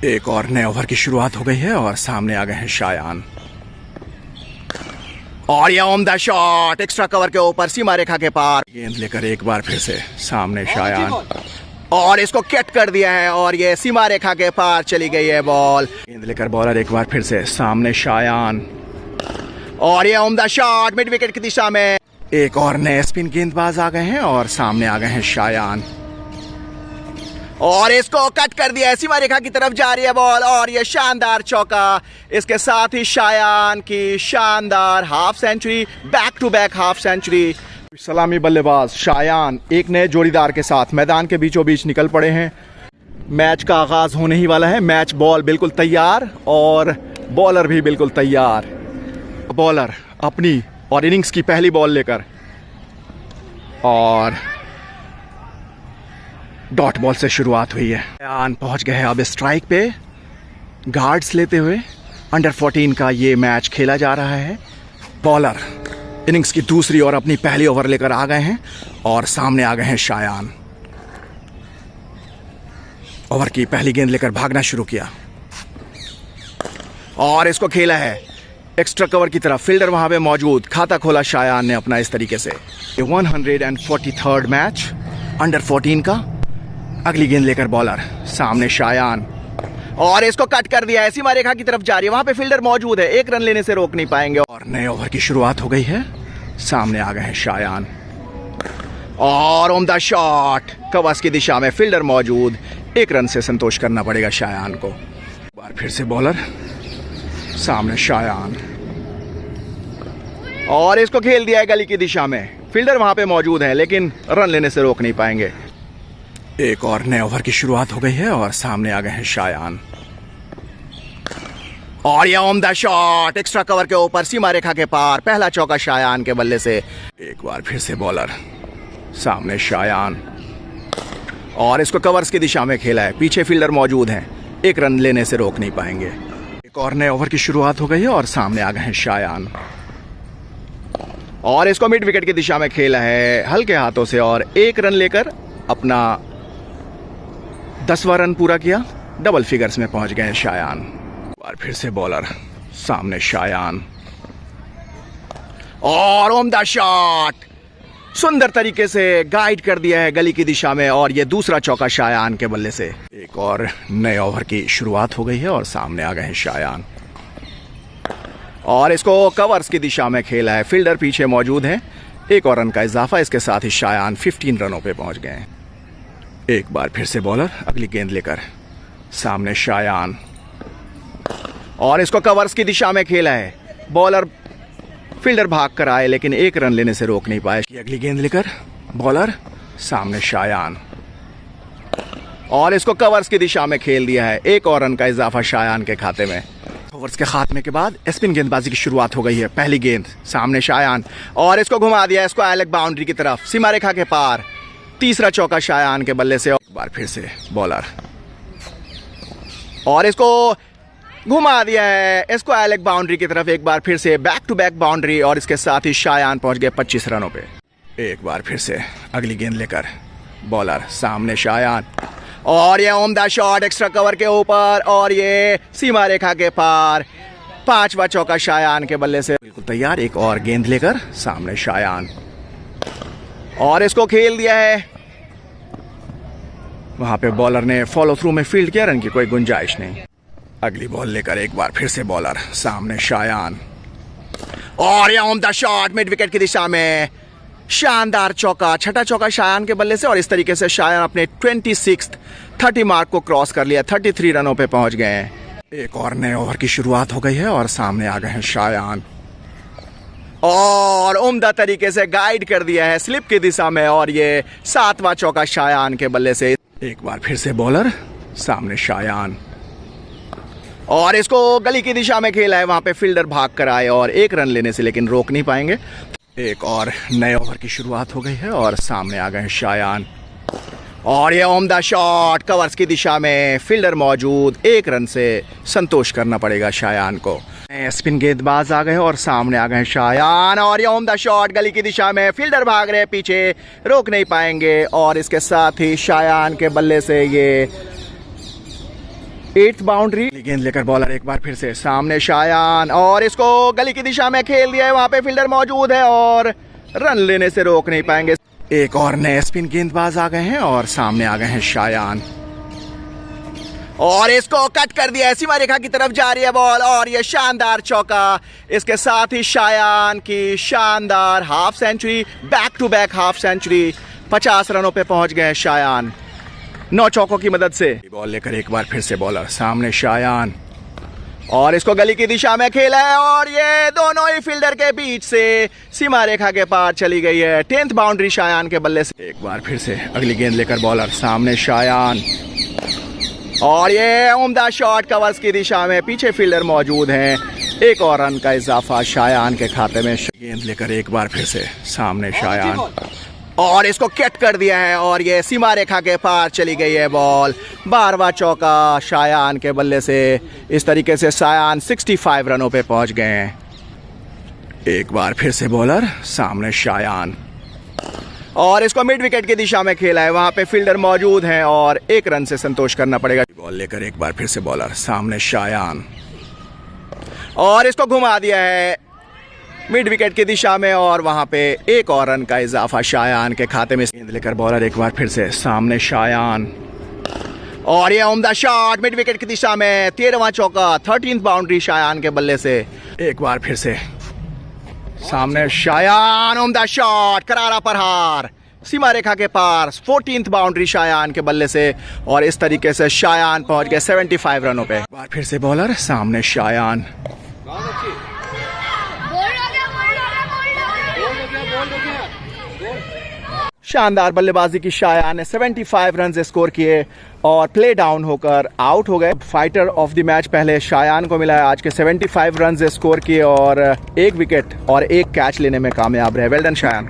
एक और नए ओवर की शुरुआत हो गई है और सामने आ गए हैं शायान। और यह उम्दा शॉट एक्स्ट्रा कवर के ऊपर सीमा रेखा के पार, गेंद लेकर एक बार फिर से सामने शायान और इसको कैट कर दिया है और ये सीमा रेखा के पार चली गई है बॉल। गेंद लेकर बॉलर एक बार फिर से सामने शायान और यह उम्दा शॉट मिड विकेट की दिशा में। एक और नए स्पिन गेंदबाज आ गए हैं और सामने आ गए हैं शायान और इसको कट कर दिया है, सीमा रेखा की तरफ जा रही है बॉल और ये शानदार चौका। इसके साथ ही शायान की शानदार half century, back to back half century. सलामी बल्लेबाज शायान एक नए जोड़ीदार के साथ मैदान के बीचों बीच निकल पड़े हैं। मैच का आगाज होने ही वाला है। मैच बॉल बिल्कुल तैयार और बॉलर भी बिल्कुल तैयार। बॉलर अपनी और इनिंग्स की पहली बॉल लेकर और डॉट बॉल से शुरुआत हुई है। शायान पहुंच गए हैं अब स्ट्राइक पे, गार्ड्स लेते हुए अंडर 14 का ये मैच खेला जा रहा है। बॉलर इनिंग्स की दूसरी और अपनी पहली ओवर लेकर आ गए हैं और सामने आ गए हैं शायान। ओवर की पहली गेंद लेकर भागना शुरू किया और इसको खेला है एक्स्ट्रा कवर की तरफ। फील्डर वहां पे मौजूद, खाता खोला शायान ने अपना इस तरीके से। 143rd मैच अंडर 14 का। अगली गेंद लेकर बॉलर सामने शायान और इसको कट कर दिया है, सीमा रेखा की तरफ जा रही है। वहां पे फील्डर मौजूद है, एक रन लेने से रोक नहीं पाएंगे। और नए ओवर की शुरुआत हो गई है। सामने आ गए हैं शायान और उम्दा शॉट कवास की दिशा में, फील्डर मौजूद, एक रन से संतोष करना पड़ेगा शायान को। एक बार फिर से बॉलर सामने शायान और इसको खेल दिया है गली की दिशा में। फील्डर वहां पे मौजूद है लेकिन रन लेने से रोक नहीं पाएंगे। एक और नए ओवर की शुरुआत हो गई है और सामने आ गए हैं शायान और यह उम्दा शॉट एक्स्ट्रा कवर के ऊपर सीमा रेखा के पार, पहला चौका शायान के बल्ले से। एक बार फिर से बॉलर सामने शायान और इसको कवर्स की दिशा में खेला है, पीछे फील्डर मौजूद हैं, एक रन लेने से रोक नहीं पाएंगे। एक और नए ओवर की शुरुआत हो गई है और सामने आ गए हैं शायान और इसको मिड विकेट की दिशा में खेला है हल्के हाथों से और एक रन लेकर अपना 10वां रन पूरा किया। डबल फिगर्स में पहुंच गए शायान। बार फिर से बॉलर सामने शायान और उम्दा शॉट सुंदर तरीके से गाइड कर दिया है गली की दिशा में और ये दूसरा चौका शायान के बल्ले से। एक और नए ओवर की शुरुआत हो गई है और सामने आ गए हैं शायान और इसको कवर्स की दिशा में खेला है, फील्डर पीछे मौजूद है, एक और रन का इजाफा। इसके साथ ही शायान 15 रनों पे पहुंच गए हैं। एक बार फिर से बॉलर अगली गेंद लेकर सामने शायान और इसको कवर्स की दिशा में खेला है। बॉलर फील्डर भाग कर आए लेकिन एक रन लेने से रोक नहीं पाए। अगली गेंद लेकर बॉलर सामने शायान और इसको कवर्स की दिशा में खेल दिया है, एक और रन का इजाफा शायान के खाते में। ओवर्स के खात्मे के बाद स्पिन गेंदबाजी की शुरुआत हो गई है। पहली गेंद सामने शायान और इसको घुमा दिया, इसको अलग बाउंड्री की तरफ, सीमा रेखा के पार, तीसरा चौका शायान के बल्ले से। एक बार फिर से बॉलर और इसको घुमा दिया है, इसको अलग बाउंड्री की तरफ, एक बार फिर से बैक टू बैक बाउंड्री और इसके साथ ही शायान पहुंच गए 25 रनों पे। एक बार फिर से अगली गेंद लेकर बॉलर सामने शायान और ये उम्दा शॉट एक्स्ट्रा कवर के ऊपर और ये सीमा रेखा के पार, 5वां चौका शायान के बल्ले से। बिल्कुल तैयार। एक और गेंद लेकर सामने शायान और इसको खेल दिया है, वहां पे बॉलर ने फॉलो थ्रू में फील्ड किया, रन की कोई गुंजाइश नहीं। अगली बॉल लेकर एक बार फिर से बॉलर सामने शायान और यह उम्दा शॉट मिड विकेट की दिशा में, शानदार चौका, छठा चौका शायान के बल्ले से और इस तरीके से शायान अपने 30 मार्क को क्रॉस कर लिया, 33 रनों पे पहुंच गए हैं। एक और नए ओवर की शुरुआत हो गई है और सामने आ गए हैं शायान और उम्दा तरीके से गाइड कर दिया है स्लिप की दिशा में और ये 7वां चौका शायान के बल्ले से। एक बार फिर से बॉलर सामने शायान और इसको गली की दिशा में खेला है, वहां पे फील्डर भाग कर आए और एक रन लेने से लेकिन रोक नहीं पाएंगे। एक और नए ओवर की शुरुआत हो गई है और सामने आ गए हैं शायान और ये उम्दा शॉट कवर्स की दिशा में, फील्डर मौजूद, एक रन से संतोष करना पड़ेगा शायान को। स्पिन गेंदबाज आ गए और सामने आ गए शायान और ये उम्दा शॉट गली की दिशा में, फील्डर भाग रहे पीछे, रोक नहीं पाएंगे और इसके साथ ही शायान के बल्ले से ये 8th बाउंड्री। गेंद लेकर बॉलर एक बार फिर से सामने शायान, और इसको गली की दिशा में खेल दिया है, वहां पे फील्डर मौजूद है और रन लेने से रोक नहीं पाएंगे। एक और नए स्पिन गेंदबाज आ गए हैं और सामने आ गए हैं शायान, और इसको कट कर दिया है, सीमा रेखा की तरफ जा रही है बॉल, और ये शानदार चौका। इसके साथ ही शायान की शानदार half century, back to back half century. 50 रनों पे पहुंच गए शायान 9 चौकों की मदद से। बॉल लेकर एक बार फिर से बॉलर सामने शायान, और इसको गली की दिशा में खेला है, और ये दोनों ही फील्डर के बीच से सीमा रेखा के पार चली गई है। 10th बाउंड्री शायान के बल्ले से। एक बार फिर से अगली गेंद लेकर बॉलर सामने शायान, और ये उम्दा शॉट कवर्स की दिशा में, पीछे फील्डर मौजूद हैं। एक और रन का इजाफा शायान के खाते में। गेंद लेकर एक बार फिर से सामने शायान, और इसको कट कर दिया है, और ये सीमा रेखा के पार चली गई है बॉल। 12वां चौका शायान के बल्ले से। इस तरीके से शायान 65 रनों पे पहुंच गए हैं। एक बार फिर से बॉलर सामने शायान, और इसको मिड विकेट की दिशा में खेला है, वहां पे फील्डर मौजूद हैं और 1 रन से संतोष करना पड़ेगा। बॉल लेकर एक बार फिर से बॉलर सामने शायान, और इसको घुमा दिया है मिड विकेट की दिशा में, और वहां पे 1 और रन का इजाफा शायान के खाते में। गेंद लेकर बॉलर एक बार फिर से सामने शायान, और ये उम्दा शॉट मिड विकेट की दिशा में। 13वां चौका, 13th बाउंड्री शायान के बल्ले से। एक बार फिर से सामने शायान, उम्दा शॉट, करारा प्रहार सीमा रेखा के पार। 14th बाउंड्री शायान के बल्ले से, और इस तरीके से शायान पहुंच गए 75 रनों पे। एक बार फिर से बॉलर सामने शायान, शानदार बल्लेबाजी की शायान ने 75 रन स्कोर किए और प्ले डाउन होकर आउट हो गए। फाइटर ऑफ द मैच पहले शायान को मिला है आज के। 75 रन स्कोर किए और 1 विकेट और 1 कैच लेने में कामयाब रहे। Well done Shayan.